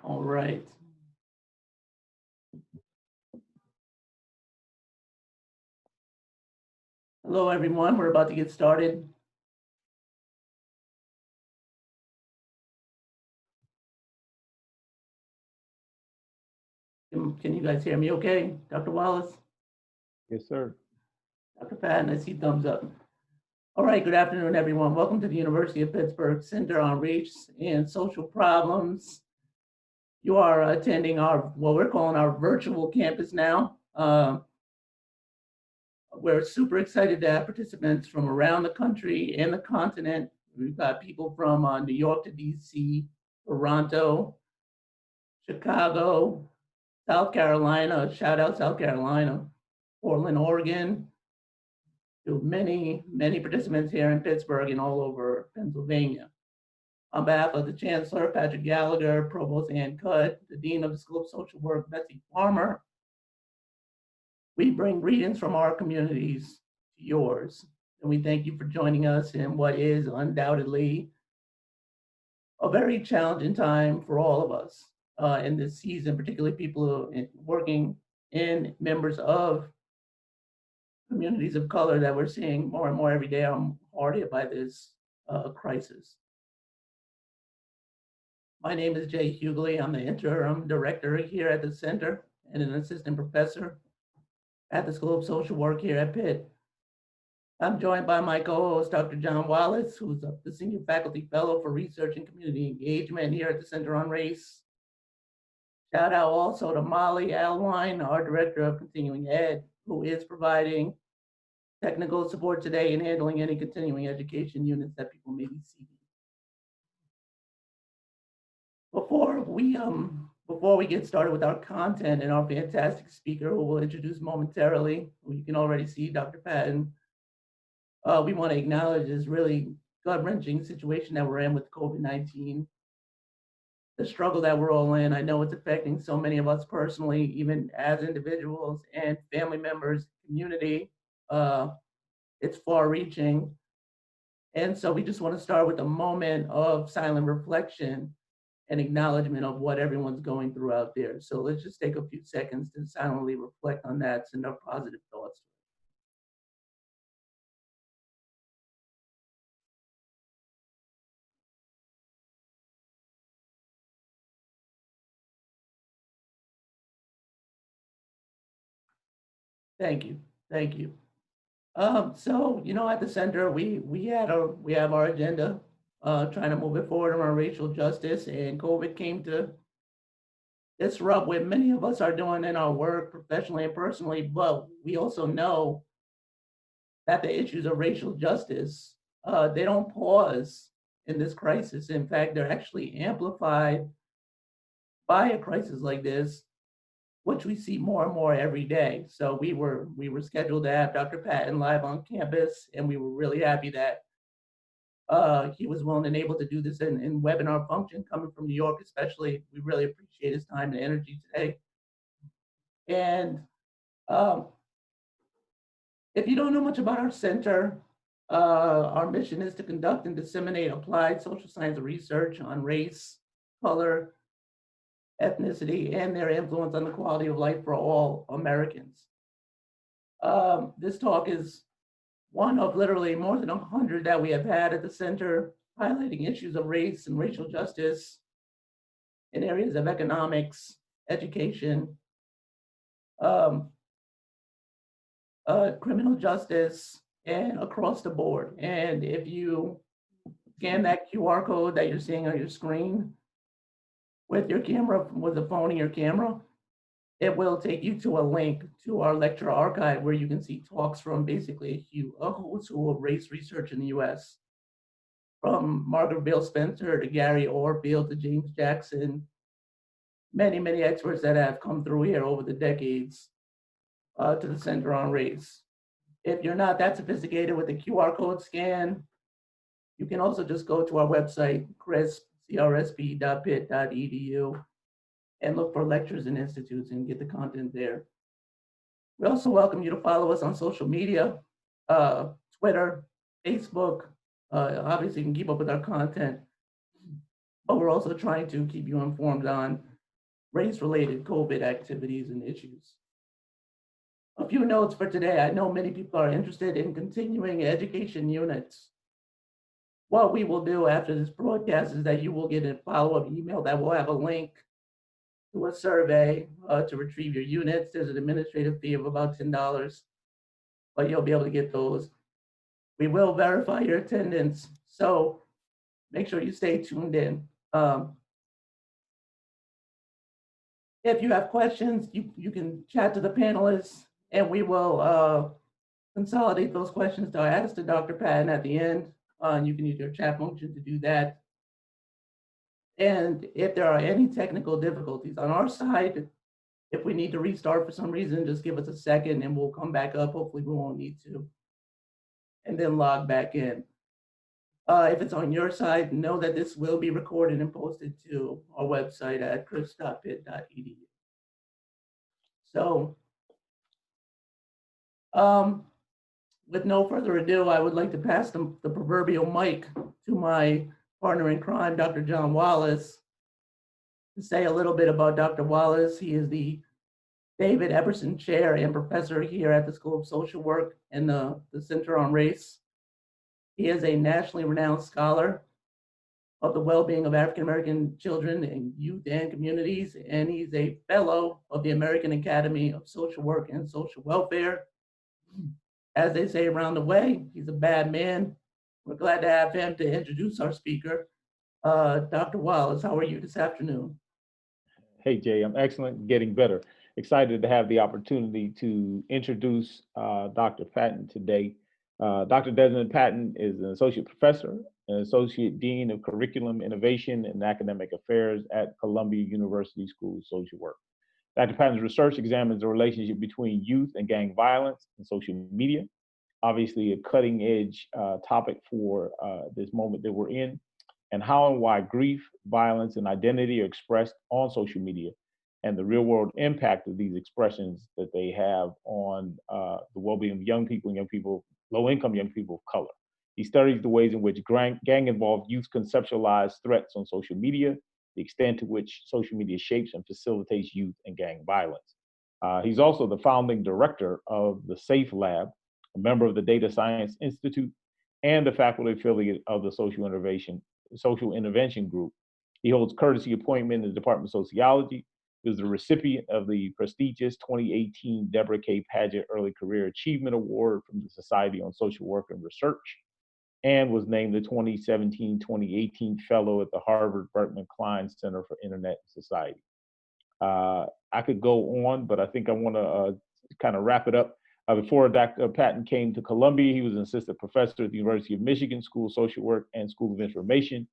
All right. Hello, everyone. We're about to get started. Can you guys hear me okay? Dr. Wallace? Yes, sir. Dr. Patton, I see thumbs up. All right, good afternoon, everyone. Welcome to the University of Pittsburgh Center on Race and Social Problems. You are attending what we're calling our virtual campus now. We're super excited to have participants from around the country and the continent. We've got people from New York to DC, Toronto, Chicago, South Carolina, shout out South Carolina, Portland, Oregon, to many, many participants here in Pittsburgh and all over Pennsylvania. On behalf of the Chancellor, Patrick Gallagher, Provost Ann Cutt, the Dean of the School of Social Work, Betsy Farmer, we bring greetings from our communities to yours. And we thank you for joining us in what is undoubtedly a very challenging time for all of us in this season, particularly people working in members of communities of color that we're seeing more and more every day are hard hit by this crisis. My name is Jay Hughley. I'm the interim director here at the center and an assistant professor at the School of Social Work here at Pitt. I'm joined by my co-host, Dr. John Wallace, who's the Senior Faculty Fellow for Research and Community Engagement here at the Center on Race. Shout out also to Molly Alwine, our Director of Continuing Ed, who is providing technical support today in handling any continuing education units that people may be seeking. Before we get started with our content and our fantastic speaker who will introduce momentarily, who you can already see, Dr. Patton, we want to acknowledge this really gut-wrenching situation that we're in with COVID-19, the struggle that we're all in. I know it's affecting so many of us personally, even as individuals and family members, community. It's far-reaching. And so we just want to start with a moment of silent reflection and acknowledgement of what everyone's going through out there. So let's just take a few seconds to silently reflect on that, send our positive thoughts. Thank you, thank you. So at the center, we have our agenda, trying to move it forward on our racial justice, and COVID came to disrupt what many of us are doing in our work, professionally and personally. But we also know that the issues of racial justice, they don't pause in this crisis. In fact, they're actually amplified by a crisis like this, which we see more and more every day. So we were scheduled to have Dr. Patton live on campus, and we were really happy that he was willing and able to do this in webinar function, coming from New York especially. We really appreciate his time and energy today. And if you don't know much about our center, our mission is to conduct and disseminate applied social science research on race, color, ethnicity, and their influence on the quality of life for all Americans. This talk is one of literally more than 100 that we have had at the center, highlighting issues of race and racial justice in areas of economics, education, criminal justice, and across the board. And if you scan that QR code that you're seeing on your screen with your camera, with the phone in your camera, it will take you to a link to our lecture archive where you can see talks from basically a who's who of race research in the US, from Margaret Beale Spencer to Gary Orfield to James Jackson, many, many experts that have come through here over the decades to the Center on Race. If you're not that sophisticated with the QR code scan, you can also just go to our website, CRSP.pitt.edu, and look for lectures and institutes and get the content there. We also welcome you to follow us on social media, Twitter, Facebook. Obviously, you can keep up with our content, but we're also trying to keep you informed on race-related COVID activities and issues. A few notes for today. I know many people are interested in continuing education units. What we will do after this broadcast is that you will get a follow-up email that will have a link to a survey to retrieve your units. There's an administrative fee of about $10, but you'll be able to get those. We will verify your attendance, so make sure you stay tuned in. If you have questions, you can chat to the panelists, and we will consolidate those questions to ask to Dr. Patton at the end. You can use your chat function to do that. And if there are any technical difficulties on our side, if we need to restart for some reason, just give us a second and we'll come back up. Hopefully we won't need to. And then log back in. If it's on your side, know that this will be recorded and posted to our website at chris.pitt.edu. So, with no further ado, I would like to pass the proverbial mic to my partner in crime, Dr. John Wallace, to say a little bit about Dr. Wallace. He is the David Epperson Chair and Professor here at the School of Social Work and the Center on Race. He is a nationally renowned scholar of the well-being of African-American children and youth and communities, and he's a fellow of the American Academy of Social Work and Social Welfare. As they say around the way, he's a bad man. We're glad to have him to introduce our speaker. Dr. Wallace, how are you this afternoon? Hey, Jay, I'm excellent, getting better. Excited to have the opportunity to introduce Dr. Patton today. Dr. Desmond Patton is an associate professor, an associate dean of curriculum innovation and academic affairs at Columbia University School of Social Work. Dr. Patton's research examines the relationship between youth and gang violence and social media, obviously a cutting edge topic for this moment that we're in, and how and why grief, violence, and identity are expressed on social media, and the real world impact of these expressions that they have on the well-being of young people, low-income young people of color. He studies the ways in which gang-involved youth conceptualize threats on social media, the extent to which social media shapes and facilitates youth and gang violence. He's also the founding director of the SAFE Lab, a member of the Data Science Institute, and the faculty affiliate of the Social Intervention Group. He holds courtesy appointment in the Department of Sociology. He was the recipient of the prestigious 2018 Deborah K. Paget Early Career Achievement Award from the Society on Social Work and Research, and was named the 2017-2018 Fellow at the Harvard Berkman Klein Center for Internet and Society. I could go on, but I think I want to kind of wrap it up. Before Dr. Patton came to Columbia, he was an assistant professor at the University of Michigan School of Social Work and School of Information.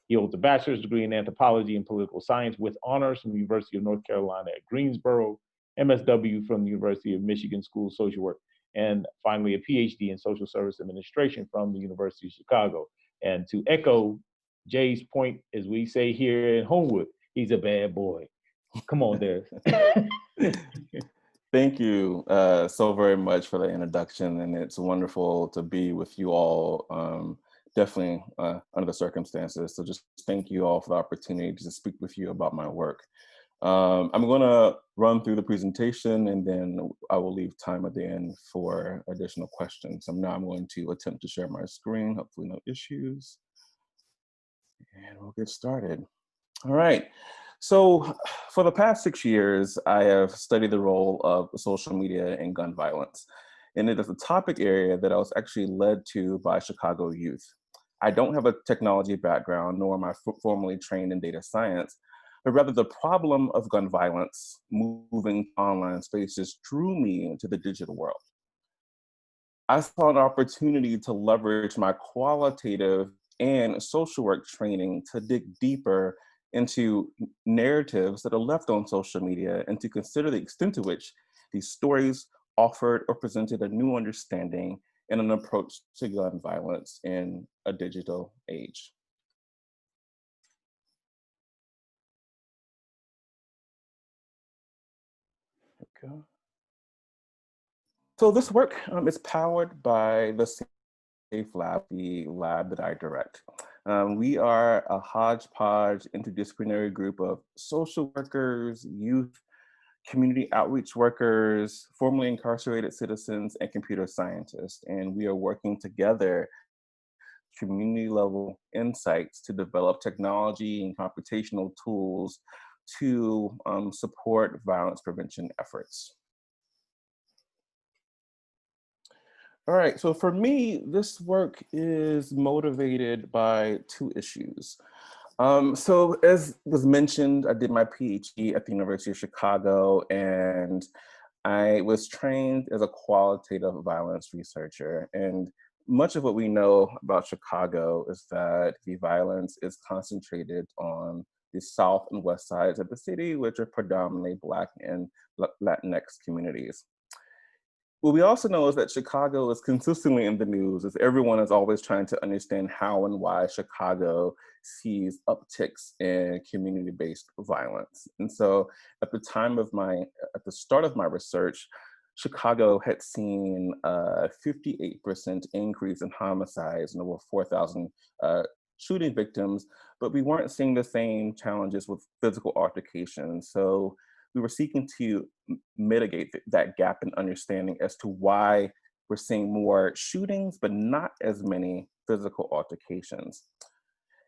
He holds a bachelor's degree in anthropology and political science with honors from the University of North Carolina at Greensboro, MSW from the University of Michigan School of Social Work, and finally a PhD in social service administration from the University of Chicago. And to echo Jay's point, as we say here in Homewood, he's a bad boy. Come on, Des. Thank you so very much for the introduction, and it's wonderful to be with you all, definitely under the circumstances. So just thank you all for the opportunity to speak with you about my work. I'm going to run through the presentation, and then I will leave time at the end for additional questions. So now I'm going to attempt to share my screen, hopefully no issues. And we'll get started. All right. So for the past 6 years, I have studied the role of social media in gun violence. And it is a topic area that I was actually led to by Chicago youth. I don't have a technology background, nor am I formally trained in data science, but rather the problem of gun violence moving online spaces drew me into the digital world. I saw an opportunity to leverage my qualitative and social work training to dig deeper into narratives that are left on social media and to consider the extent to which these stories offered or presented a new understanding and an approach to gun violence in a digital age. Okay. So this work is powered by the SAFE Lab, the lab that I direct. We are a hodgepodge interdisciplinary group of social workers, youth, community outreach workers, formerly incarcerated citizens, and computer scientists. And we are working together community level insights to develop technology and computational tools to support violence prevention efforts. All right, so for me, this work is motivated by two issues. So as was mentioned, I did my PhD at the University of Chicago, and I was trained as a qualitative violence researcher. And much of what we know about Chicago is that the violence is concentrated on the south and west sides of the city, which are predominantly Black and Latinx communities. What we also know is that Chicago is consistently in the news, as everyone is always trying to understand how and why Chicago sees upticks in community-based violence. And so at the start of my research, Chicago had seen a 58% increase in homicides and over 4,000 shooting victims, but we weren't seeing the same challenges with physical altercations. So we were seeking to mitigate that gap in understanding as to why we're seeing more shootings, but not as many physical altercations.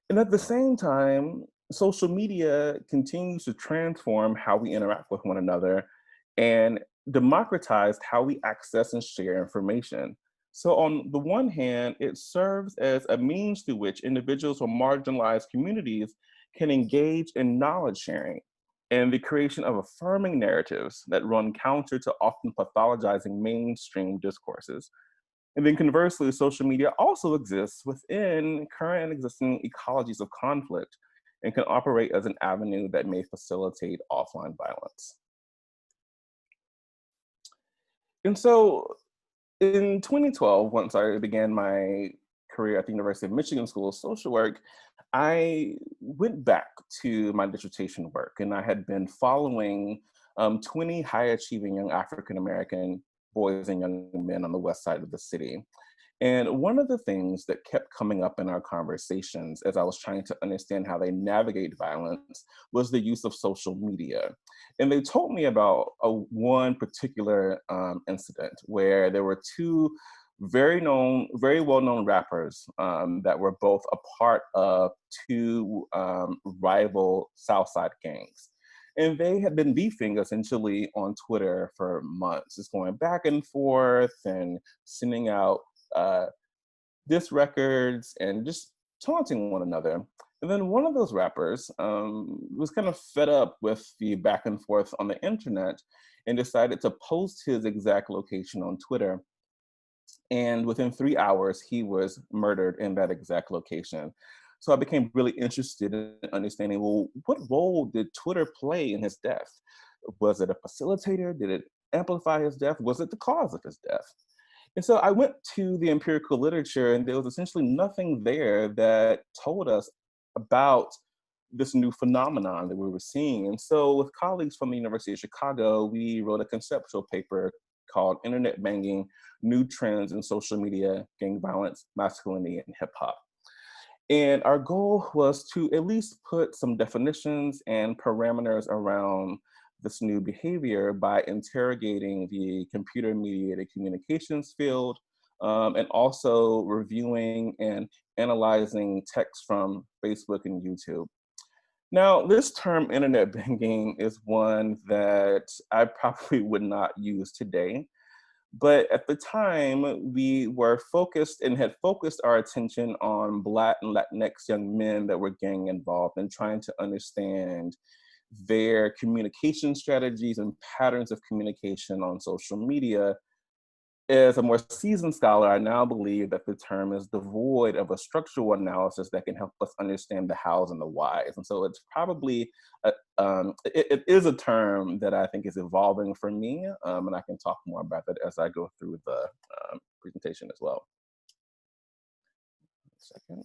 And at the same time, social media continues to transform how we interact with one another and democratized how we access and share information. So on the one hand, it serves as a means through which individuals from marginalized communities can engage in knowledge sharing and the creation of affirming narratives that run counter to often pathologizing mainstream discourses. And then conversely, social media also exists within current and existing ecologies of conflict and can operate as an avenue that may facilitate offline violence. And so in 2012, once I began my career at the University of Michigan School of Social Work, I went back to my dissertation work, and I had been following 20 high achieving young African American boys and young men on the west side of the city. And one of the things that kept coming up in our conversations as I was trying to understand how they navigate violence was the use of social media. And they told me about one particular incident where there were two very well-known rappers that were both a part of two rival Southside gangs. And they had been beefing essentially on Twitter for months, just going back and forth and sending out diss records and just taunting one another. And then one of those rappers was kind of fed up with the back and forth on the internet and decided to post his exact location on Twitter. And within 3 hours, he was murdered in that exact location. So I became really interested in understanding, well, what role did Twitter play in his death? Was it a facilitator? Did it amplify his death? Was it the cause of his death? And so I went to the empirical literature, and there was essentially nothing there that told us about this new phenomenon that we were seeing. And so with colleagues from the University of Chicago, we wrote a conceptual paper called Internet Banging, New Trends in Social Media, Gang Violence, Masculinity, and Hip Hop. And our goal was to at least put some definitions and parameters around this new behavior by interrogating the computer-mediated communications field, and also reviewing and analyzing text from Facebook and YouTube. Now, this term internet banging is one that I probably would not use today. But at the time, we were focused and had focused our attention on Black and Latinx young men that were gang involved and trying to understand their communication strategies and patterns of communication on social media. As a more seasoned scholar, I now believe that the term is devoid of a structural analysis that can help us understand the hows and the whys. And so it's probably, it is a term that I think is evolving for me, and I can talk more about that as I go through the presentation as well. Second.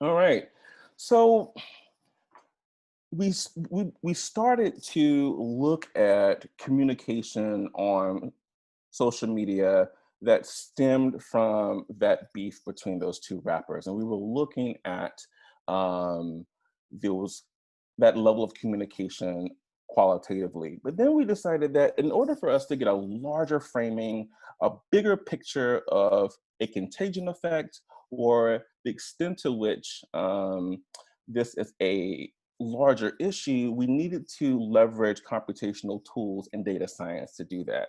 All right, so we started to look at communication on social media that stemmed from that beef between those two rappers. And we were looking at um, that level of communication qualitatively. But then we decided that in order for us to get a larger framing, a bigger picture of a contagion effect, or the extent to which this is a larger issue, we needed to leverage computational tools and data science to do that.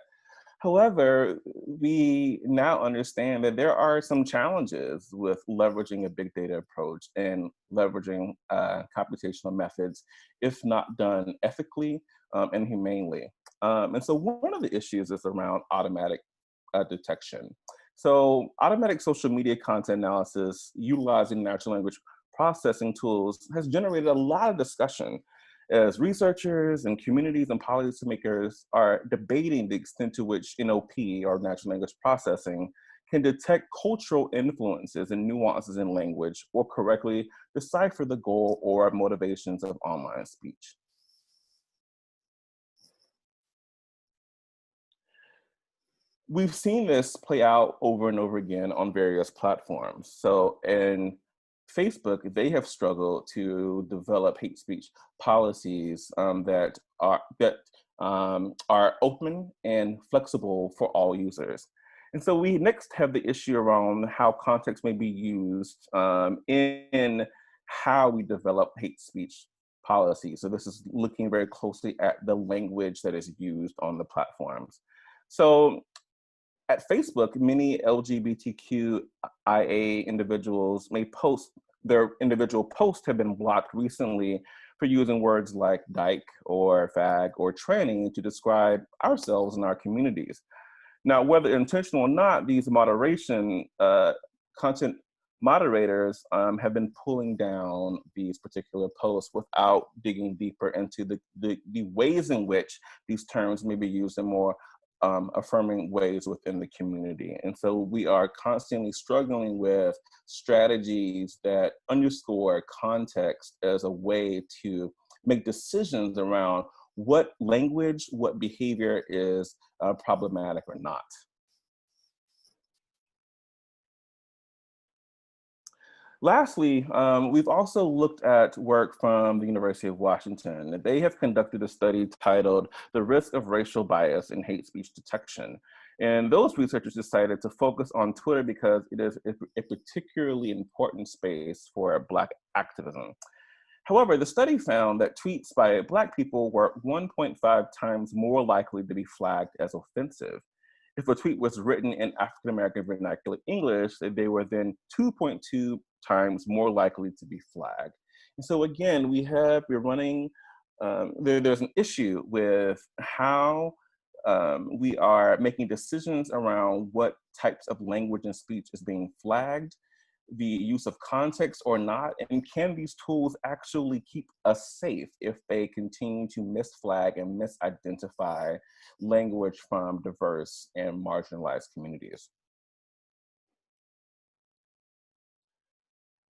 However, we now understand that there are some challenges with leveraging a big data approach and leveraging computational methods, if not done ethically and humanely. And so one of the issues is around automatic detection. So automatic social media content analysis utilizing natural language processing tools has generated a lot of discussion as researchers and communities and policymakers are debating the extent to which NLP, or natural language processing, can detect cultural influences and nuances in language or correctly decipher the goal or motivations of online speech. We've seen this play out over and over again on various platforms. So in Facebook, they have struggled to develop hate speech policies that are open and flexible for all users. And so we next have the issue around how context may be used in how we develop hate speech policies. So this is looking very closely at the language that is used on the platforms. So at Facebook, many LGBTQIA individuals may post, their individual posts have been blocked recently for using words like dyke or fag or tranny to describe ourselves and our communities. Now, whether intentional or not, these content moderators have been pulling down these particular posts without digging deeper into the ways in which these terms may be used in more affirming ways within the community. And so we are constantly struggling with strategies that underscore context as a way to make decisions around what language, what behavior is problematic or not. Lastly, we've also looked at work from the University of Washington. They have conducted a study titled "The Risk of Racial Bias in Hate Speech Detection." And those researchers decided to focus on Twitter because it is a particularly important space for Black activism. However, the study found that tweets by Black people were 1.5 times more likely to be flagged as offensive. If a tweet was written in African American vernacular English, they were then 2.2 times more likely to be flagged. And so again, we're running, there's an issue with how we are making decisions around what types of language and speech is being flagged, the use of context or not, and can these tools actually keep us safe if they continue to misflag and misidentify language from diverse and marginalized communities?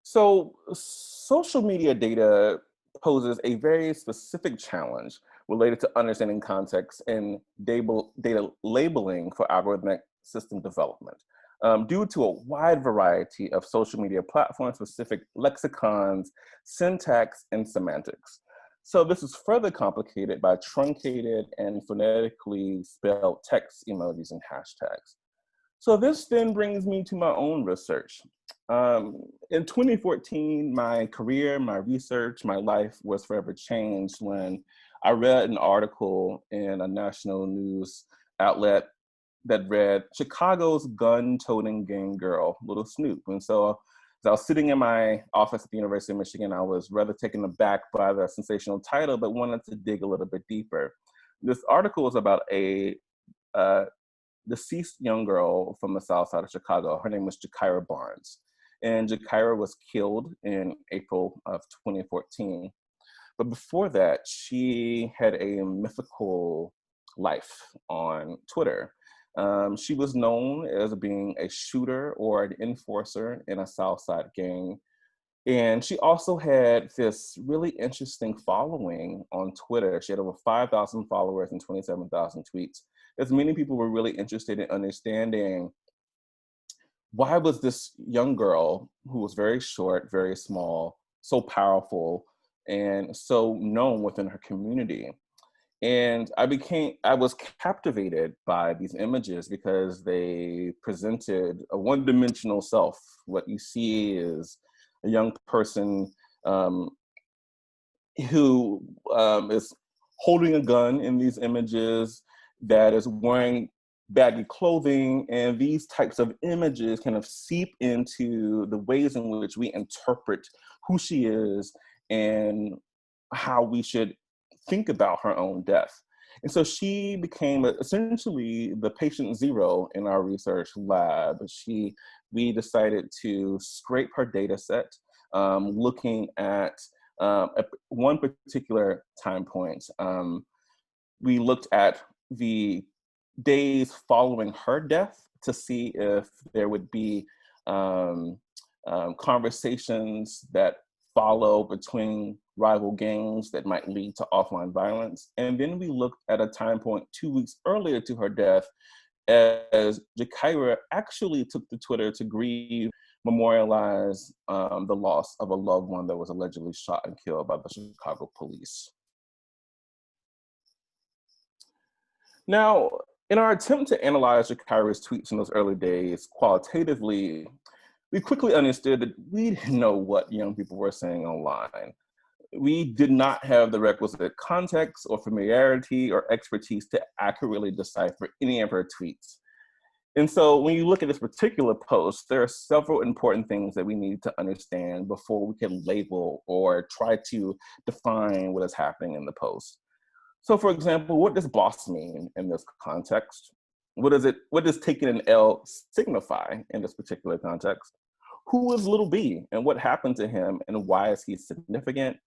So social media data poses a very specific challenge related to understanding context and data labeling for algorithmic system development. Due to a wide variety of social media platform-specific lexicons, syntax, and semantics. So this is further complicated by truncated and phonetically spelled text, emojis, and hashtags. So this then brings me to my own research. In 2014, my career, my research, my life was forever changed when I read an article in a national news outlet that read, "Chicago's gun-toting gang girl, Little Snoop." And so as I was sitting in my office at the University of Michigan, I was rather taken aback by the sensational title, but wanted to dig a little bit deeper. This article is about a deceased young girl from the south side of Chicago. Her name was Jakira Barnes. And Jakira was killed in April of 2014. But before that, she had a mythical life on Twitter. She was known as being a shooter or an enforcer in a Southside gang. And she also had this really interesting following on Twitter. She had over 5,000 followers and 27,000 tweets. As many people were really interested in understanding why was this young girl who was very short, very small, so powerful, and so known within her community? And I was captivated by these images because they presented a one-dimensional self. What you see is a young person um, who is holding a gun in these images, that is wearing baggy clothing, and these types of images kind of seep into the ways in which we interpret who she is and how we should think about her own death. And so she became essentially the patient zero in our research lab. We decided to scrape her data set, looking at one particular time point. We looked at the days following her death to see if there would be conversations that follow between rival gangs that might lead to offline violence. And then we looked at a time point 2 weeks earlier to her death, as Jakira actually took to Twitter to grieve, memorialize the loss of a loved one that was allegedly shot and killed by the Chicago police. Now, in our attempt to analyze Jakira's tweets in those early days qualitatively, we quickly understood that we didn't know what young people were saying online. We did not have the requisite context or familiarity or expertise to accurately decipher any of her tweets. And so when you look at this particular post, there are several important things that we need to understand before we can label or try to define what is happening in the post. So for example, what does boss mean in this context? What does taking an L signify in this particular context? Who is little b and what happened to him and why is he significant?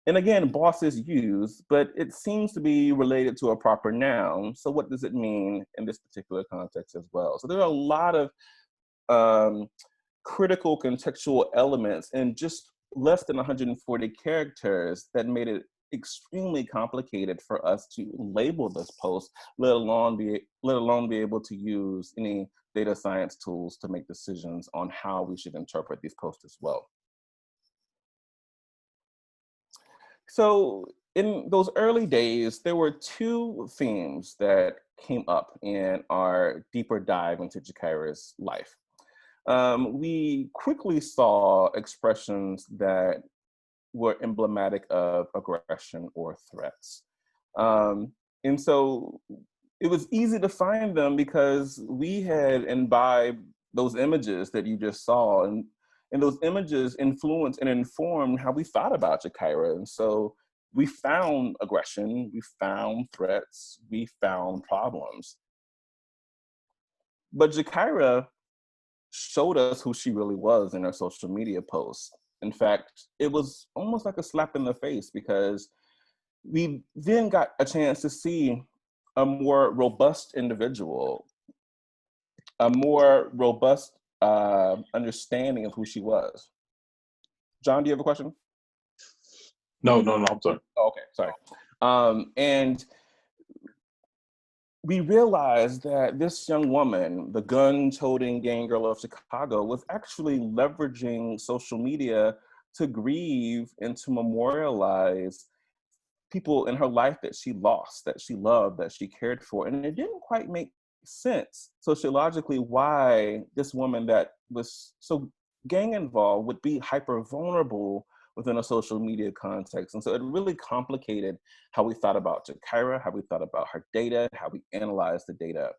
And again, boss is used, but it seems to be related to a proper noun. So what does it mean in this particular context as well? So there are a lot of critical contextual elements in just less than 140 characters that made it extremely complicated for us to label this post, let alone be able to use any data science tools to make decisions on how we should interpret these posts as well. So in those early days, there were two themes that came up in our deeper dive into Jakira's life. We quickly saw expressions that were emblematic of aggression or threats. And so it was easy to find them because we had imbibed those images that you just saw, and those images influenced and informed how we thought about Jakira. And so we found aggression, we found threats, we found problems. But Jakira showed us who she really was in her social media posts. In fact, it was almost like a slap in the face because we then got a chance to see a more robust individual, a more robust understanding of who she was. John, do you have a question? No, I'm sorry. Oh, okay, sorry. And we realized that this young woman, the gun-toting gang girl of Chicago, was actually leveraging social media to grieve and to memorialize people in her life that she lost, that she loved, that she cared for. And it didn't quite make sense sociologically why this woman that was so gang involved would be hyper vulnerable within a social media context. And so it really complicated how we thought about Jakira, how we thought about her data, how we analyzed the data.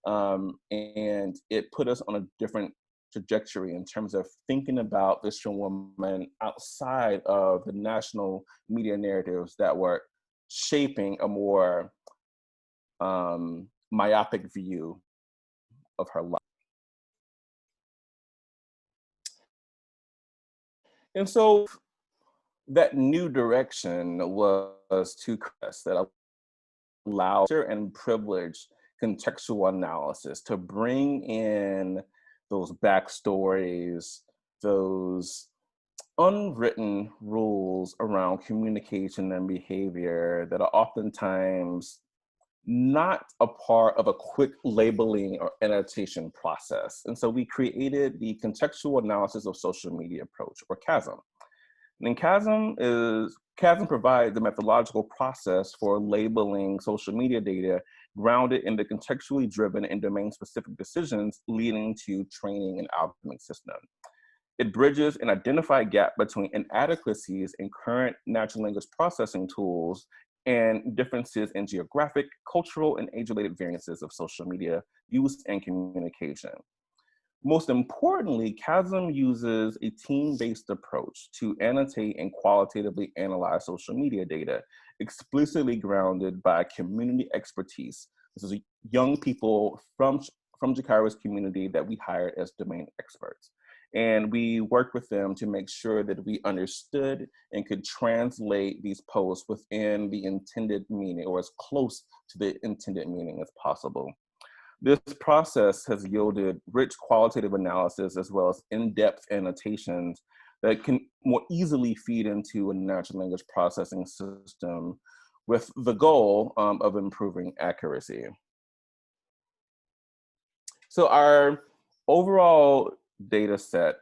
And it put us on a different trajectory in terms of thinking about this young woman outside of the national media narratives that were shaping a more myopic view of her life. And so that new direction was to that allowed and privileged contextual analysis to bring in those backstories, those unwritten rules around communication and behavior that are oftentimes not a part of a quick labeling or annotation process. And so we created the Contextual Analysis of Social Media approach, or CASM. And CASM provides the methodological process for labeling social media data grounded in the contextually driven and domain-specific decisions leading to training an algorithmic system. It bridges an identified gap between inadequacies in current natural language processing tools and differences in geographic, cultural, and age-related variances of social media use and communication. Most importantly, CASM uses a team-based approach to annotate and qualitatively analyze social media data, explicitly grounded by community expertise. This is young people from Jakara's community that we hired as domain experts. And we worked with them to make sure that we understood and could translate these posts within the intended meaning, or as close to the intended meaning as possible. This process has yielded rich qualitative analysis as well as in-depth annotations that can more easily feed into a natural language processing system with the goal of improving accuracy. So our overall data set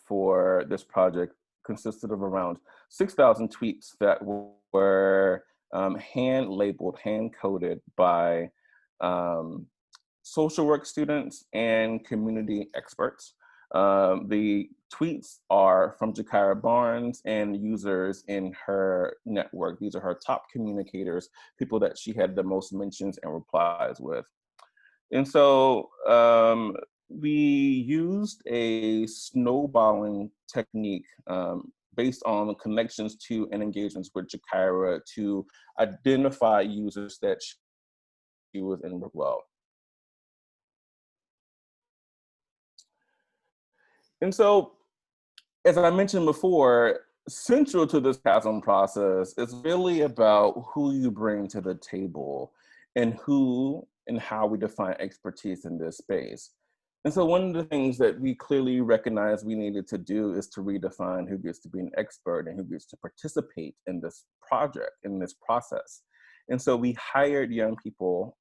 for this project consisted of around 6,000 tweets that were hand-labeled, hand-coded by social work students and community experts. The tweets are from Jakara Barnes and users in her network. These are her top communicators, people that she had the most mentions and replies with. And so we used a snowballing technique based on connections to and engagements with Jakara to identify users that she was in with well. And so, as I mentioned before, central to this CASM process is really about who you bring to the table and who and how we define expertise in this space. And so one of the things that we clearly recognized we needed to do is to redefine who gets to be an expert and who gets to participate in this project, in this process. And so we hired young people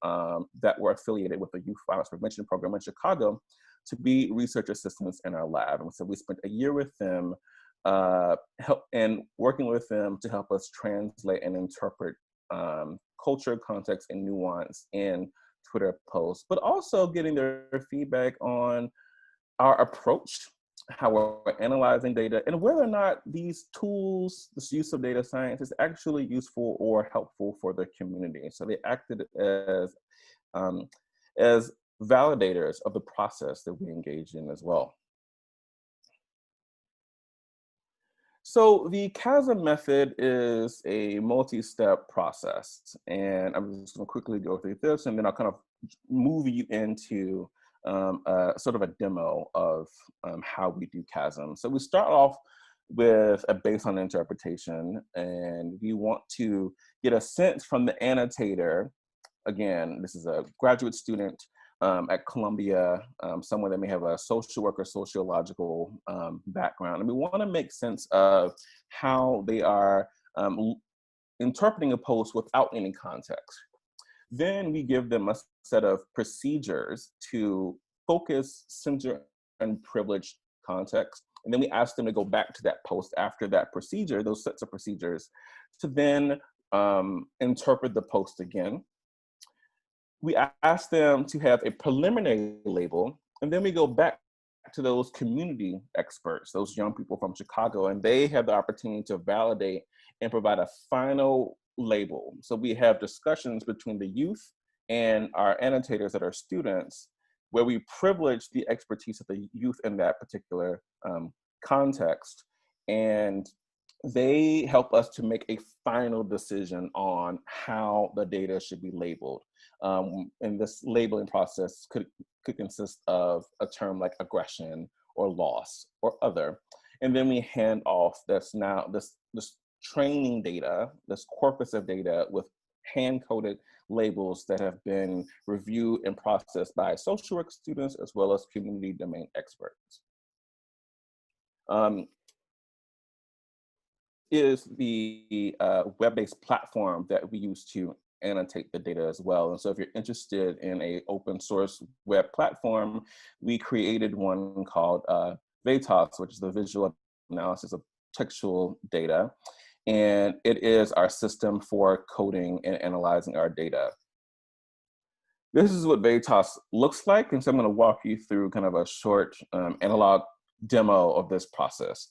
that were affiliated with the Youth Violence Prevention Program in Chicago to be research assistants in our lab. And so we spent a year with them working with them to help us translate and interpret culture, context, and nuance in Twitter posts, but also getting their feedback on our approach, how we're analyzing data, and whether or not these tools, this use of data science is actually useful or helpful for the community. So they acted as validators of the process that we engage in as well. So the CASM method is a multi-step process, and I'm just going to quickly go through this, and then I'll kind of move you into sort of a demo of how we do CASM. So we start off with a baseline interpretation, and we want to get a sense from the annotator. Again, this is a graduate student at Columbia, someone that may have a social work or sociological background. And we want to make sense of how they are interpreting a post without any context. Then we give them a set of procedures to focus, center, and privilege context. And then we ask them to go back to that post after that procedure, those sets of procedures, to then interpret the post again. We ask them to have a preliminary label, and then we go back to those community experts, those young people from Chicago, and they have the opportunity to validate and provide a final label. So we have discussions between the youth and our annotators that are students, where we privilege the expertise of the youth in that particular context, and they help us to make a final decision on how the data should be labeled. And this labeling process could consist of a term like aggression or loss or other. And then we hand off this training data, this corpus of data with hand-coded labels that have been reviewed and processed by social work students as well as community domain experts. Is the web-based platform that we use to annotate the data as well. And so if you're interested in a open source web platform, we created one called VATOS, which is the Visual Analysis of Textual Data. And it is our system for coding and analyzing our data. This is what VATOS looks like. And so I'm going to walk you through kind of a short analog demo of this process.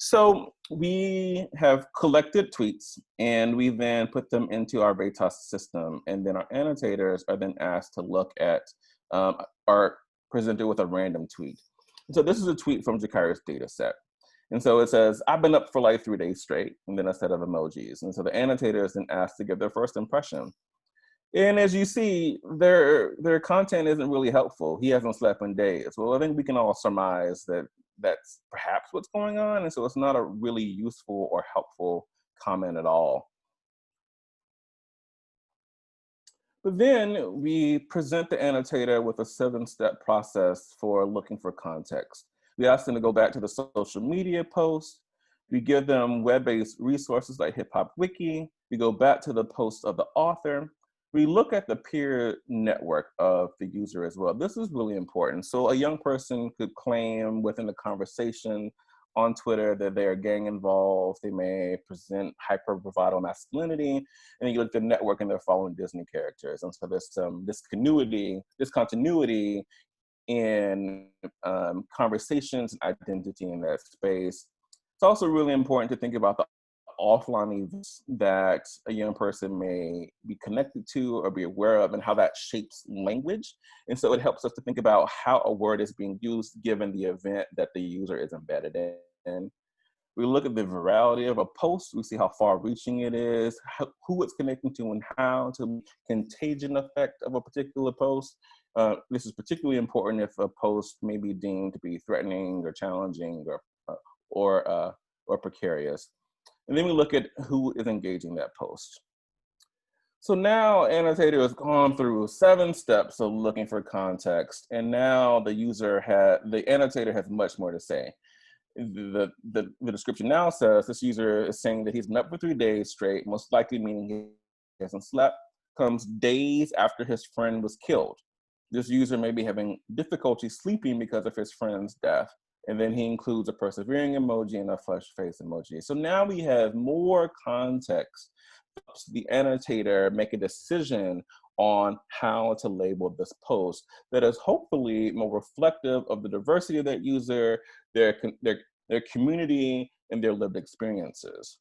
So we have collected tweets and we then put them into our VATOS system. And then our annotators are then asked to look at, are presented with a random tweet. So this is a tweet from Jakira's data set. And so it says, I've been up for like 3 days straight, and then a set of emojis. And so the annotator is then asked to give their first impression. And as you see, their content isn't really helpful. He hasn't slept in days. Well, I think we can all surmise that that's perhaps what's going on. And so it's not a really useful or helpful comment at all. But then we present the annotator with a 7-step process for looking for context. We ask them to go back to the social media post. We give them web-based resources like Hip Hop Wiki. We go back to the post of the author. We look at the peer network of the user as well. This is really important. So a young person could claim within the conversation on Twitter that they are gang involved. They may present hyper bravado masculinity, and then you look at the network and they're following Disney characters. And so there's some discontinuity in conversations and identity in that space. It's also really important to think about the offline events that a young person may be connected to or be aware of and how that shapes language. And so it helps us to think about how a word is being used given the event that the user is embedded in. We look at the virality of a post, we see how far reaching it is, who it's connecting to and how, to the contagion effect of a particular post. This is particularly important if a post may be deemed to be threatening or challenging or precarious. And then we look at who is engaging that post. So now annotator has gone through 7 steps of looking for context, and now the annotator has much more to say. The description now says this user is saying that he's been up for 3 days straight, most likely meaning he hasn't slept, comes days after his friend was killed. This user may be having difficulty sleeping because of his friend's death. And then he includes a persevering emoji and a flush face emoji. So now we have more context. The annotator make a decision on how to label this post that is hopefully more reflective of the diversity of that user, their community, and their lived experiences.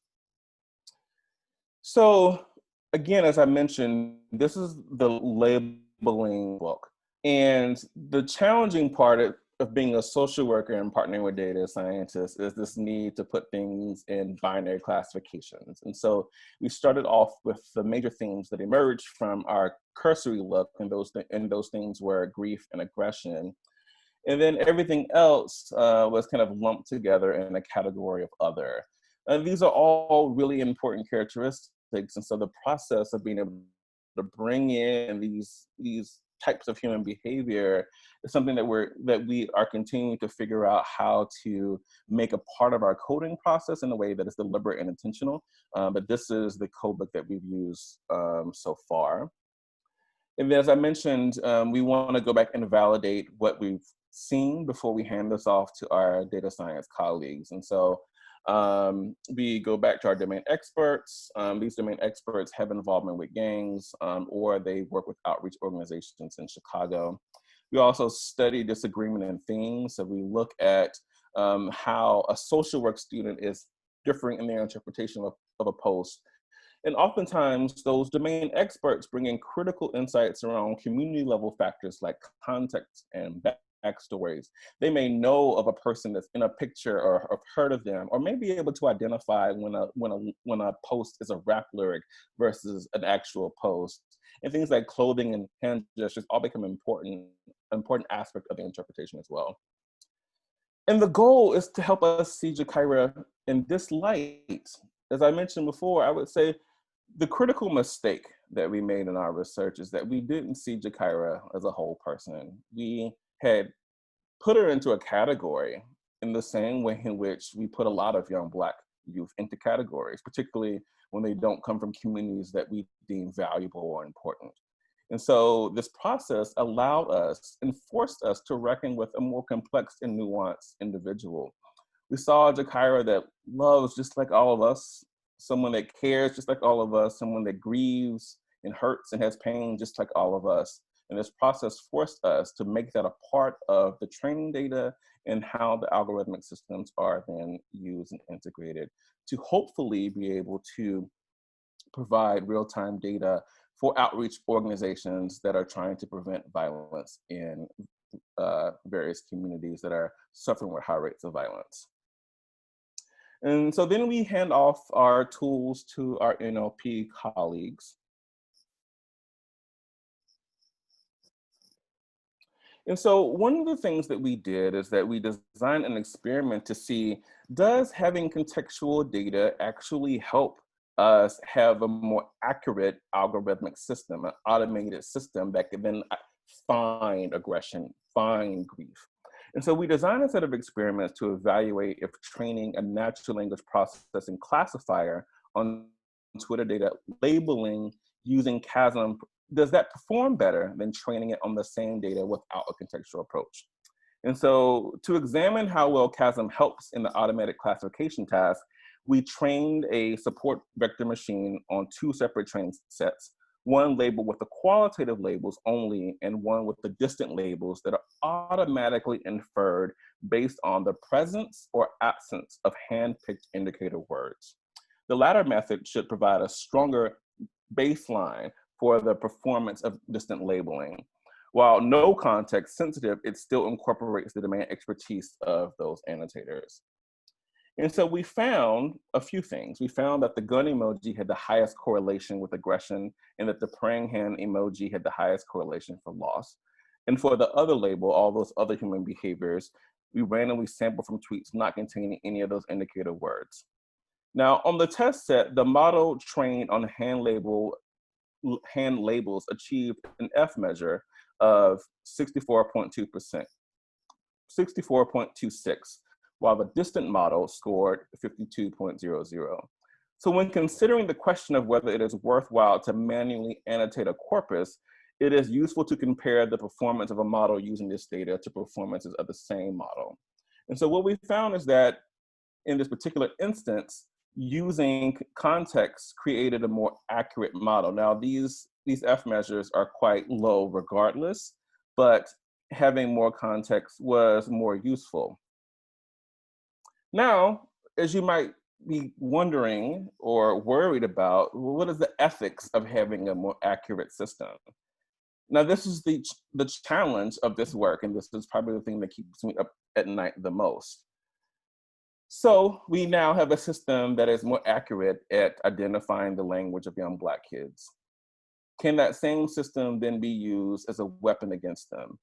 So again, as I mentioned, this is the labeling book. And the challenging part of being a social worker and partnering with data scientists is this need to put things in binary classifications. And so we started off with the major themes that emerged from our cursory look, and those things were grief and aggression. And then everything else was kind of lumped together in a category of other. And these are all really important characteristics. And so the process of being able to bring in these types of human behavior is something that we are continuing to figure out how to make a part of our coding process in a way that is deliberate and intentional. But this is the codebook that we've used so far. And then, as I mentioned, we want to go back and validate what we've seen before we hand this off to our data science colleagues. And so we go back to our domain experts. These domain experts have involvement with gangs or they work with outreach organizations in Chicago. We also study disagreement in themes. So we look at how a social work student is differing in their interpretation of a post. And oftentimes those domain experts bring in critical insights around community level factors like context and backstories. They may know of a person that's in a picture or have heard of them, or may be able to identify when a post is a rap lyric versus an actual post. And things like clothing and hand gestures all become important aspect of the interpretation as well. And the goal is to help us see Jakira in this light. As I mentioned before, I would say the critical mistake that we made in our research is that we didn't see Jakira as a whole person. We had put her into a category in the same way in which we put a lot of young Black youth into categories, particularly when they don't come from communities that we deem valuable or important. And so this process allowed us and forced us to reckon with a more complex and nuanced individual. We saw a Jakira that loves just like all of us, someone that cares just like all of us, someone that grieves and hurts and has pain just like all of us. And this process forced us to make that a part of the training data and how the algorithmic systems are then used and integrated to hopefully be able to provide real-time data for outreach organizations that are trying to prevent violence in various communities that are suffering with high rates of violence. And so then we hand off our tools to our NLP colleagues. And so one of the things that we did is that we designed an experiment to see, does having contextual data actually help us have a more accurate algorithmic system, an automated system that can then find aggression, find grief? And so we designed a set of experiments to evaluate if training a natural language processing classifier on Twitter data labeling using CASM, does that perform better than training it on the same data without a contextual approach? And so to examine how well CASM helps in the automatic classification task, we trained a support vector machine on two separate training sets, one labeled with the qualitative labels only and one with the distant labels that are automatically inferred based on the presence or absence of hand-picked indicator words. The latter method should provide a stronger baseline for the performance of distant labeling. While no context sensitive, it still incorporates the domain expertise of those annotators. And so we found a few things. We found that the gun emoji had the highest correlation with aggression and that the praying hand emoji had the highest correlation for loss. And for the other label, all those other human behaviors, we randomly sampled from tweets not containing any of those indicator words. Now on the test set, the model trained on hand labels achieved an F measure of 64.2%, 64.26, while the distant model scored 52.00. So when considering the question of whether it is worthwhile to manually annotate a corpus, it is useful to compare the performance of a model using this data to performances of the same model. And so what we found is that in this particular instance, using context created a more accurate model. Now these F measures are quite low regardless, but having more context was more useful. Now, as you might be wondering or worried about, what is the ethics of having a more accurate system? Now, this is the challenge of this work, and this is probably the thing that keeps me up at night the most. So we now have a system that is more accurate at identifying the language of young Black kids. Can that same system then be used as a weapon against them?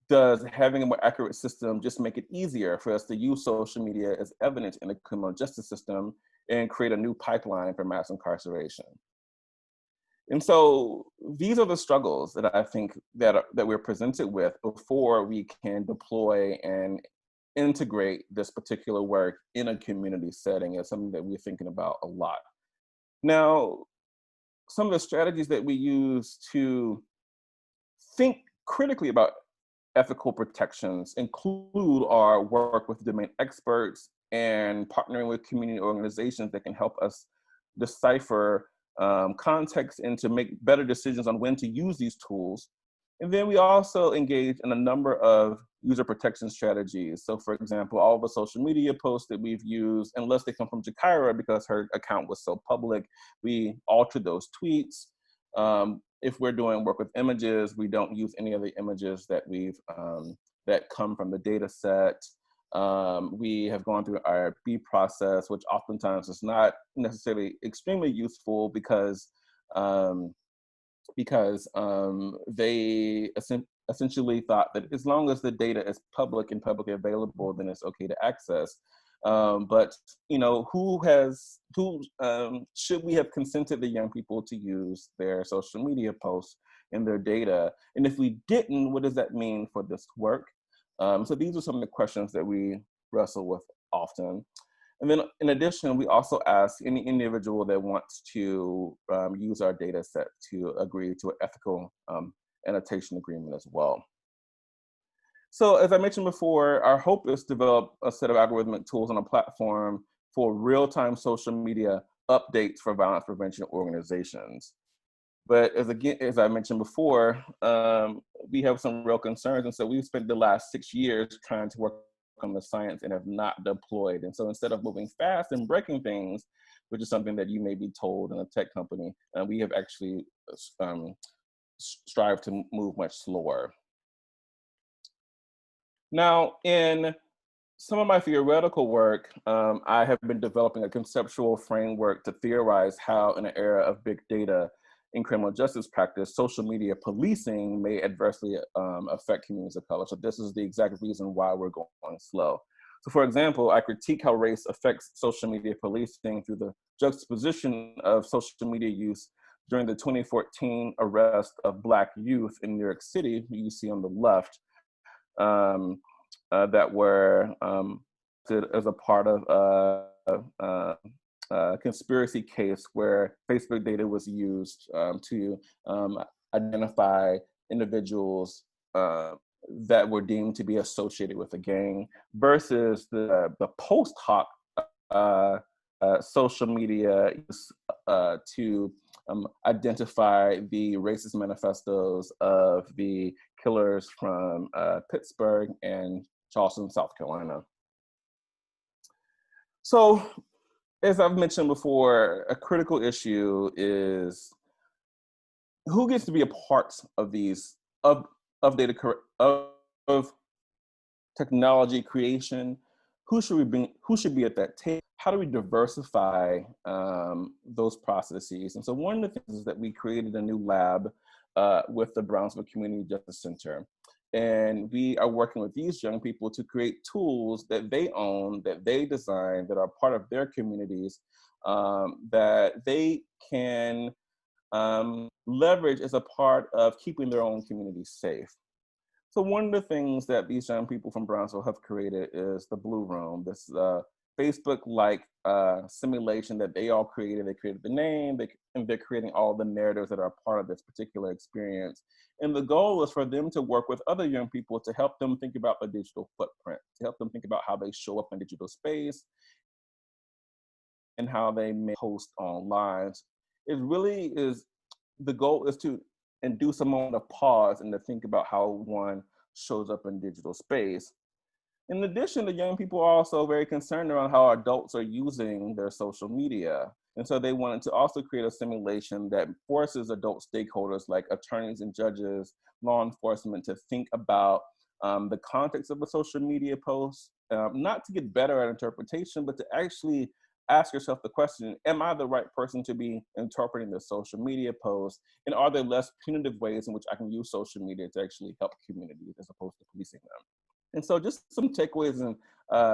Does having a more accurate system just make it easier for us to use social media as evidence in the criminal justice system and create a new pipeline for mass incarceration? And so these are the struggles that I think that we're presented with before we can deploy and integrate this particular work in a community setting. As something that we're thinking about a lot. Now, some of the strategies that we use to think critically about ethical protections include our work with domain experts and partnering with community organizations that can help us decipher context and to make better decisions on when to use these tools. And then we also engage in a number of user protection strategies. So for example, all the social media posts that we've used, unless they come from Jakira because her account was so public, we alter those tweets. If we're doing work with images, we don't use any of the images that that come from the data set. We have gone through our IRB process, which oftentimes is not necessarily extremely useful because they essentially thought that as long as the data is public and publicly available, then it's okay to access. But you know, should we have consented the young people to use their social media posts and their data? And if we didn't, what does that mean for this work? So these are some of the questions that we wrestle with often. And then in addition, we also ask any individual that wants to use our data set to agree to an ethical annotation agreement as well. So as I mentioned before, our hope is to develop a set of algorithmic tools on a platform for real-time social media updates for violence prevention organizations. But as I mentioned before, we have some real concerns. And so we've spent the last 6 years trying to work on the science and have not deployed. And so instead of moving fast and breaking things, which is something that you may be told in a tech company, we have actually strived to move much slower. Now, in some of my theoretical work, I have been developing a conceptual framework to theorize how in an era of big data in criminal justice practice, social media policing may adversely affect communities of color. So this is the exact reason why we're going slow. So for example, I critique how race affects social media policing through the juxtaposition of social media use during the 2014 arrest of Black youth in New York City, who you see on the left, that were as a part of a conspiracy case where Facebook data was used to identify individuals that were deemed to be associated with a gang, versus the post hoc social media to identify the racist manifestos of the killers from Pittsburgh and Charleston, South Carolina. So, as I've mentioned before, a critical issue is who gets to be a part of these of technology creation. Who should be at that table? How do we diversify those processes? And so one of the things is that we created a new lab with the Brownsville Community Justice Center. And we are working with these young people to create tools that they own, that they design, that are part of their communities, that they can leverage as a part of keeping their own communities safe. So one of the things that these young people from Brownsville have created is the Blue Room, this Facebook-like simulation that they all created. They created the name, and they're creating all the narratives that are part of this particular experience. And the goal is for them to work with other young people to help them think about the digital footprint, to help them think about how they show up in digital space and how they may post online. It really is, the goal is to induce a moment of pause and to think about how one shows up in digital space. In addition, the young people are also very concerned around how adults are using their social media. And so they wanted to also create a simulation that forces adult stakeholders like attorneys and judges, law enforcement, to think about the context of a social media post, not to get better at interpretation, but to actually ask yourself the question, am I the right person to be interpreting the social media post? And are there less punitive ways in which I can use social media to actually help communities as opposed to policing them? And so just some takeaways and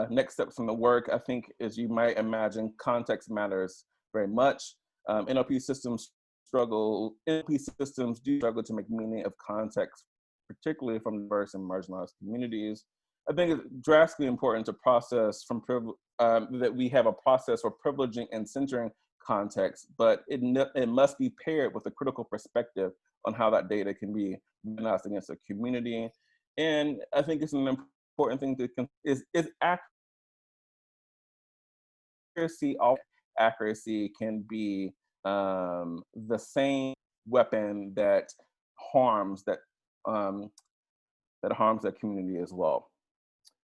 next steps from the work. I think, as you might imagine, context matters very much. NLP systems do struggle to make meaning of context, particularly from diverse and marginalized communities. I think it's drastically important to process that we have a process for privileging and centering context, but it must be paired with a critical perspective on how that data can be weaponized against a community. And I think it's an important thing to is accuracy. All accuracy can be the same weapon that harms that harms that community as well.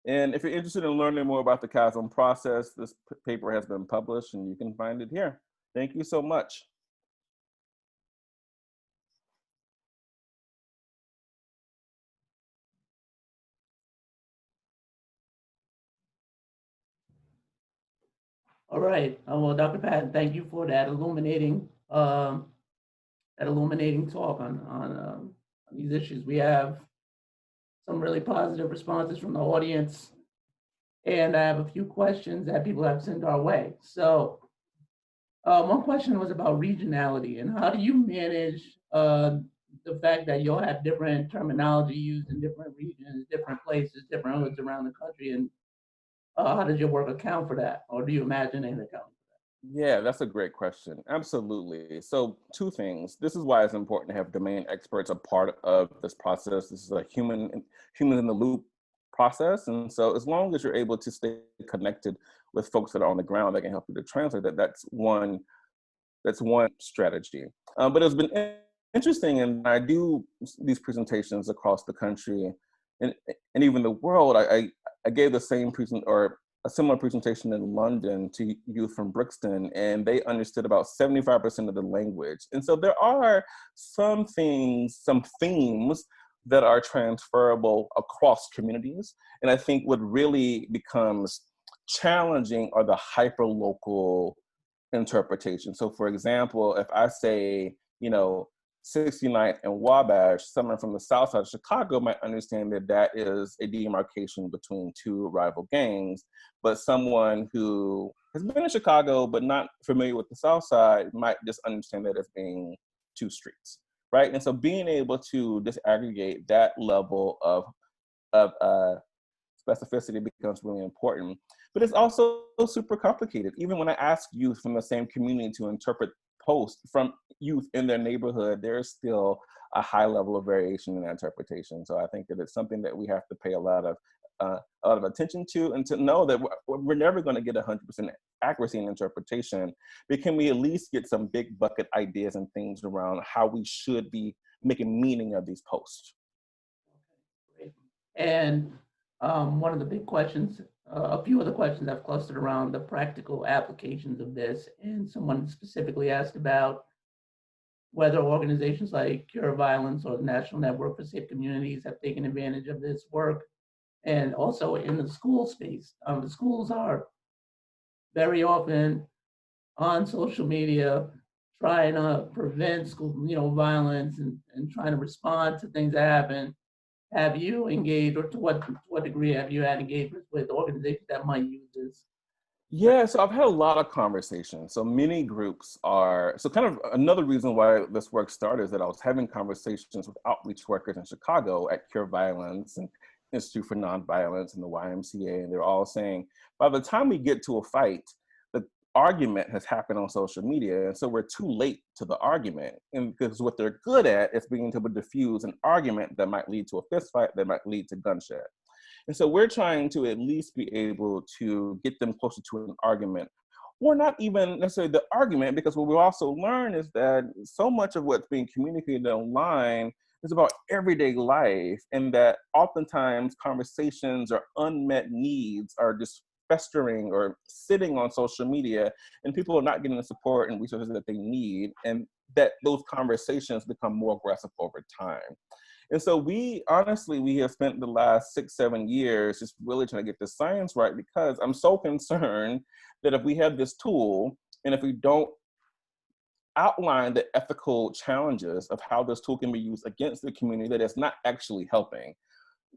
And if you're interested in learning more about the CASM process, this paper has been published and you can find it here. Thank you so much. All right. Well, Dr. Patton, thank you for that illuminating talk on these issues. We have some really positive responses from the audience, and I have a few questions that people have sent our way. So one question was about regionality, and how do you manage the fact that you'll have different terminology used in different regions, different places, different hoods around the country, and how does your work account for that? Or do you imagine it account? Yeah, that's a great question. Absolutely. So, two things. This is why it's important to have domain experts a part of this process. This is a human in the loop process. And so, as long as you're able to stay connected with folks that are on the ground that can help you to translate that, that's one strategy. But it's been interesting, and I do these presentations across the country and even the world. I gave the same or a similar presentation in London to youth from Brixton, and they understood about 75% of the language. And so there are some things, some themes that are transferable across communities. And I think what really becomes challenging are the hyperlocal interpretation. So for example, if I say, 69th and Wabash, someone from the south side of Chicago might understand that that is a demarcation between two rival gangs, but someone who has been in Chicago but not familiar with the south side might just understand that as being two streets, right? And so being able to disaggregate that level of specificity becomes really important. But it's also super complicated. Even when I ask youth from the same community to interpret posts from youth in their neighborhood, there's still a high level of variation in that interpretation. So I think that it's something that we have to pay a lot of attention to, and to know that we're never going to get 100% accuracy in interpretation, but can we at least get some big bucket ideas and things around how we should be making meaning of these posts? Okay, great. And one of the big questions, a few of the questions I've clustered around the practical applications of this, and someone specifically asked about whether organizations like Cure Violence or the National Network for Safe Communities have taken advantage of this work. And also in the school space, the schools are very often on social media trying to prevent school, violence and trying to respond to things that happen. Have you engaged, or to what degree have you had engagement with organizations that might use this? Yeah, so I've had a lot of conversations. So many groups are, so kind of another reason why this work started is that I was having conversations with outreach workers in Chicago at Cure Violence and Institute for Nonviolence and the YMCA, and they're all saying, by the time we get to a fight, the argument has happened on social media, and so we're too late to the argument. And because what they're good at is being able to diffuse an argument that might lead to a fist fight, that might lead to gunshot. And so we're trying to at least be able to get them closer to an argument, or not even necessarily the argument, because what we also learn is that so much of what's being communicated online is about everyday life, and that oftentimes conversations or unmet needs are just festering or sitting on social media, and people are not getting the support and resources that they need, and that those conversations become more aggressive over time. And so we have spent the last 6-7 years just really trying to get the science right, because I'm so concerned that if we have this tool and if we don't outline the ethical challenges of how this tool can be used against the community, that it's not actually helping.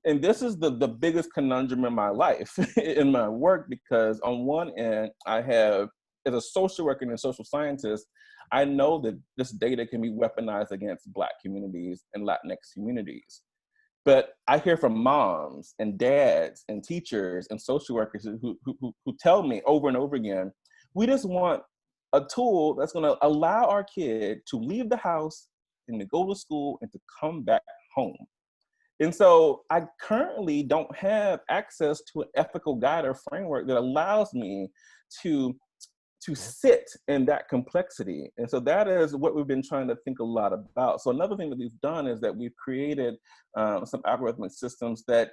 And this is the biggest conundrum in my life, in my work, because on one end, I have, as a social worker and a social scientist, I know that this data can be weaponized against Black communities and Latinx communities. But I hear from moms and dads and teachers and social workers who tell me over and over again, we just want a tool that's going to allow our kid to leave the house and to go to school and to come back home. And so I currently don't have access to an ethical guide or framework that allows me to sit in that complexity. And so that is what we've been trying to think a lot about. So another thing that we've done is that we've created some algorithmic systems that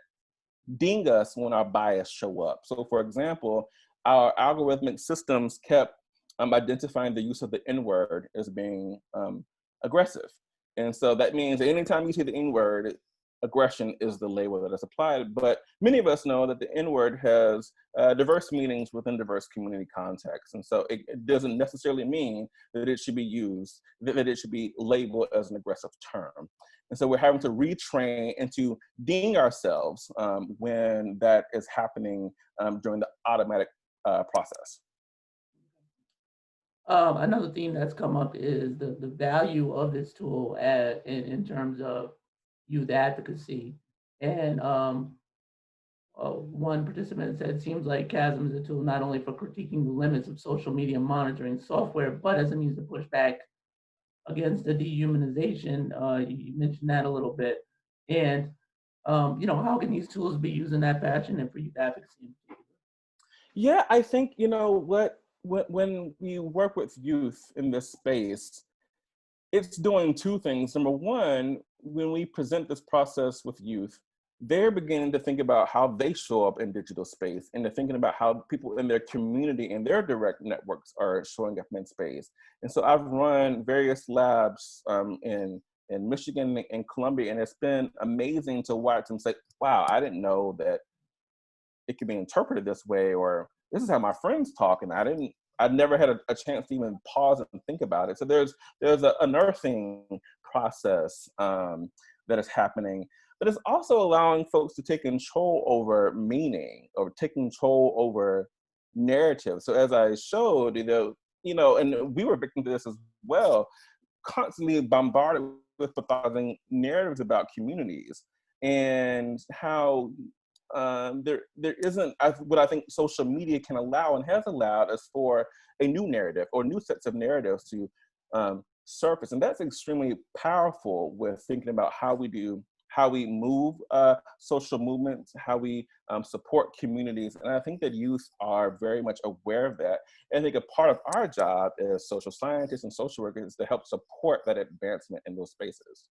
ding us when our bias show up. So for example, our algorithmic systems kept identifying the use of the N-word as being aggressive. And so that means that anytime you see the N-word, aggression is the label that is applied. But many of us know that the N-word has diverse meanings within diverse community contexts. And so it doesn't necessarily mean that it should be used, that it should be labeled as an aggressive term. And so we're having to retrain and to ding ourselves when that is happening during the automatic process. Another theme that's come up is the value of this tool in terms of youth advocacy. And one participant said, seems like CASM is a tool not only for critiquing the limits of social media monitoring software, but as a means to push back against the dehumanization. You mentioned that a little bit. And, how can these tools be used in that fashion and for youth advocacy? Yeah, I think, when we work with youth in this space, it's doing two things. Number one, when we present this process with youth, they're beginning to think about how they show up in digital space, and they're thinking about how people in their community and their direct networks are showing up in space. And so I've run various labs in Michigan and Columbia, and it's been amazing to watch them say, wow, I didn't know that it could be interpreted this way, or this is how my friends talk, and I never had a chance to even pause and think about it. So there's a unearthing process that is happening, but it's also allowing folks to take control over meaning, or take control over narrative. So as I showed, and we were victims to this as well, constantly bombarded with pathological narratives about communities, and how there isn't, what I think social media can allow and has allowed us for a new narrative or new sets of narratives to surface. And that's extremely powerful with thinking about how we move social movements, how we support communities. And I think that youth are very much aware of that. And I think a part of our job as social scientists and social workers is to help support that advancement in those spaces.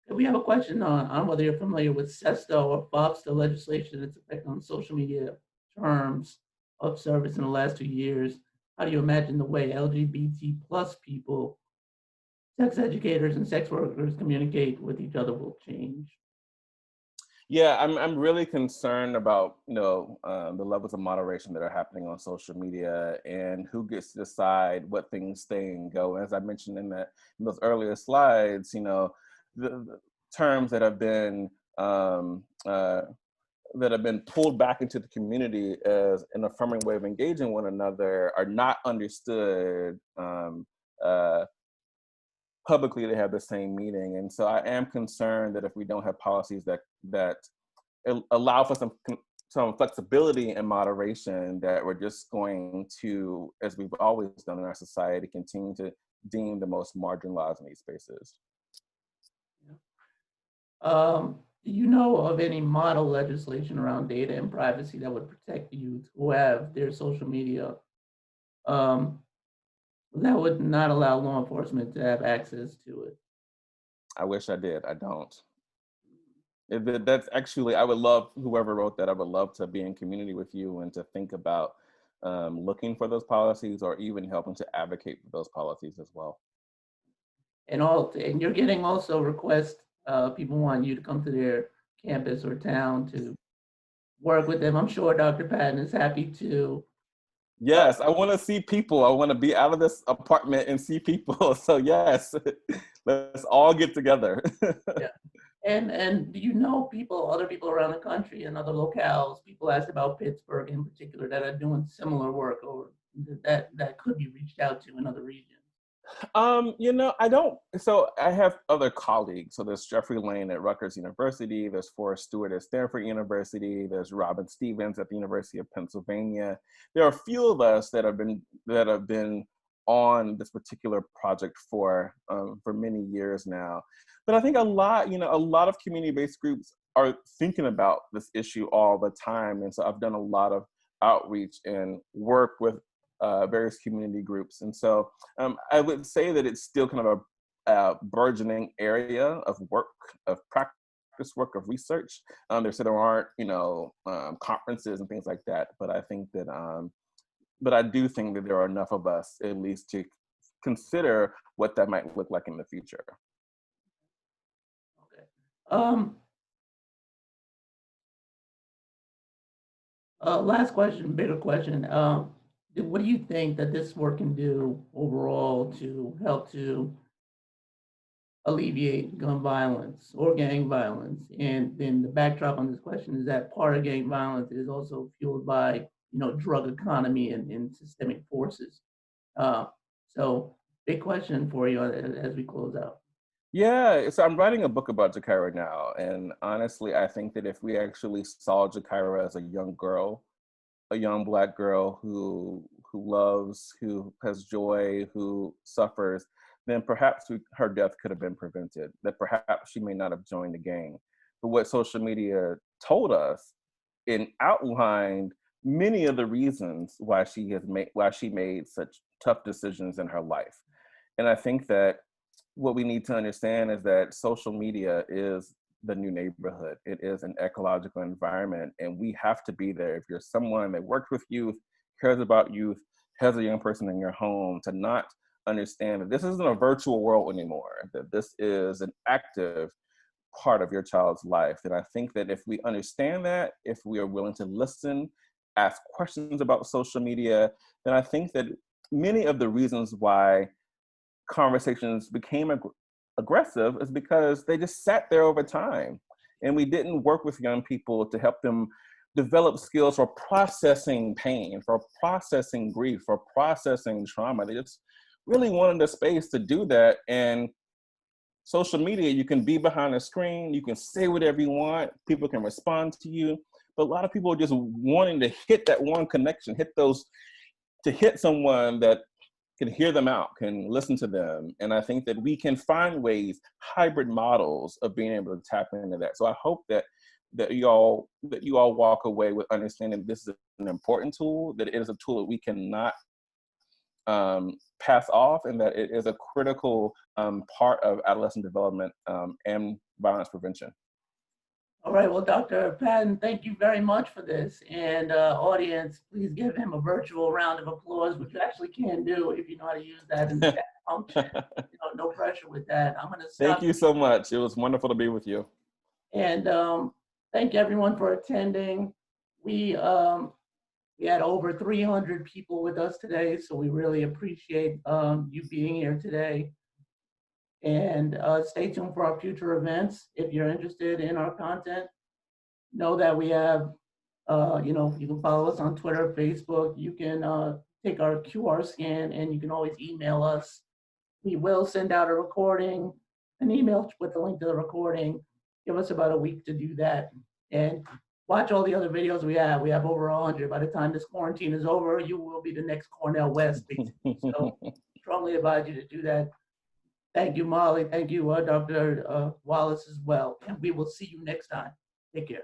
We have a question on whether you're familiar with SESTA or FOPSTA legislation and its effect on social media terms of service in the last 2 years. How do you imagine the way LGBT plus people, sex educators and sex workers communicate with each other will change? Yeah, I'm really concerned about the levels of moderation that are happening on social media, and who gets to decide what things stay and go. As I mentioned in those earlier slides, the terms that have been pulled back into the community as an affirming way of engaging one another are not understood publicly to have the same meaning. And so I am concerned that if we don't have policies that allow for some flexibility and moderation, that we're just going to, as we've always done in our society, continue to deem the most marginalized in these spaces. Do you know of any model legislation around data and privacy that would protect youth who have their social media that would not allow law enforcement to have access to it? I wish I did. I don't. That's actually, I would love, whoever wrote that, I would love to be in community with you and to think about looking for those policies, or even helping to advocate for those policies as well. And you're getting also requests, people want you to come to their campus or town to work with them. I'm sure Dr. Patton is happy to. Yes, I want to see people. I want to be out of this apartment and see people. So yes, let's all get together. Yeah. And do you know other people around the country and other locales? People asked about Pittsburgh in particular that are doing similar work, or that could be reached out to in other regions. I don't, so I have other colleagues. So there's Jeffrey Lane at Rutgers University, there's Forrest Stewart at Stanford University, there's Robin Stevens at the University of Pennsylvania. There are a few of us that have been on this particular project for many years now. But I think a lot of community-based groups are thinking about this issue all the time. And so I've done a lot of outreach and work with various community groups. And so I would say that it's still kind of a burgeoning area of work, of practice work, of research. There aren't, conferences and things like that. But I think that, but I do think that there are enough of us, at least, to consider what that might look like in the future. Okay. Last question, bigger question. What do you think that this work can do overall to help to alleviate gun violence or gang violence? And then the backdrop on this question is that part of gang violence is also fueled by, drug economy and systemic forces. So big question for you as we close out. Yeah, so I'm writing a book about Jakira now, and honestly, I think that if we actually saw Jakira as a young girl, a young Black girl who loves, who has joy, who suffers, then perhaps her death could have been prevented. That perhaps she may not have joined the gang. But what social media told us and outlined many of the reasons why she made such tough decisions in her life. And I think that what we need to understand is that social media is the new neighborhood. It is an ecological environment, and we have to be there. If you're someone that works with youth, cares about youth, has a young person in your home, to not understand that this isn't a virtual world anymore, that this is an active part of your child's life. And I think that if we understand that, if we are willing to listen, ask questions about social media, then I think that many of the reasons why conversations became aggressive is because they just sat there over time. And we didn't work with young people to help them develop skills for processing pain, for processing grief, for processing trauma. They just really wanted a space to do that. And social media, you can be behind a screen, you can say whatever you want, people can respond to you. But a lot of people are just wanting to hit that one connection, to hit someone that can hear them out, can listen to them. And I think that we can find ways, hybrid models of being able to tap into that. So I hope that you all walk away with understanding this is an important tool, that it is a tool that we cannot pass off, and that it is a critical part of adolescent development and violence prevention. All right, well, Dr. Patton, thank you very much for this. And audience, please give him a virtual round of applause, which you actually can do if you know how to use that in the chat function. No pressure with that. I'm gonna stop. Thank you so much. It was wonderful to be with you. And thank everyone for attending. We had over 300 people with us today, so we really appreciate you being here today. And stay tuned for our future events. If you're interested in our content, know that we have, you can follow us on Twitter, Facebook. You can take our QR scan, and you can always email us. We will send out a recording, an email with the link to the recording. Give us about a week to do that. And watch all the other videos we have. We have over 100. By the time this quarantine is over, you will be the next Cornell West, basically. So strongly advise you to do that. Thank you, Molly. Thank you, Dr. Wallace as well. And we will see you next time. Take care.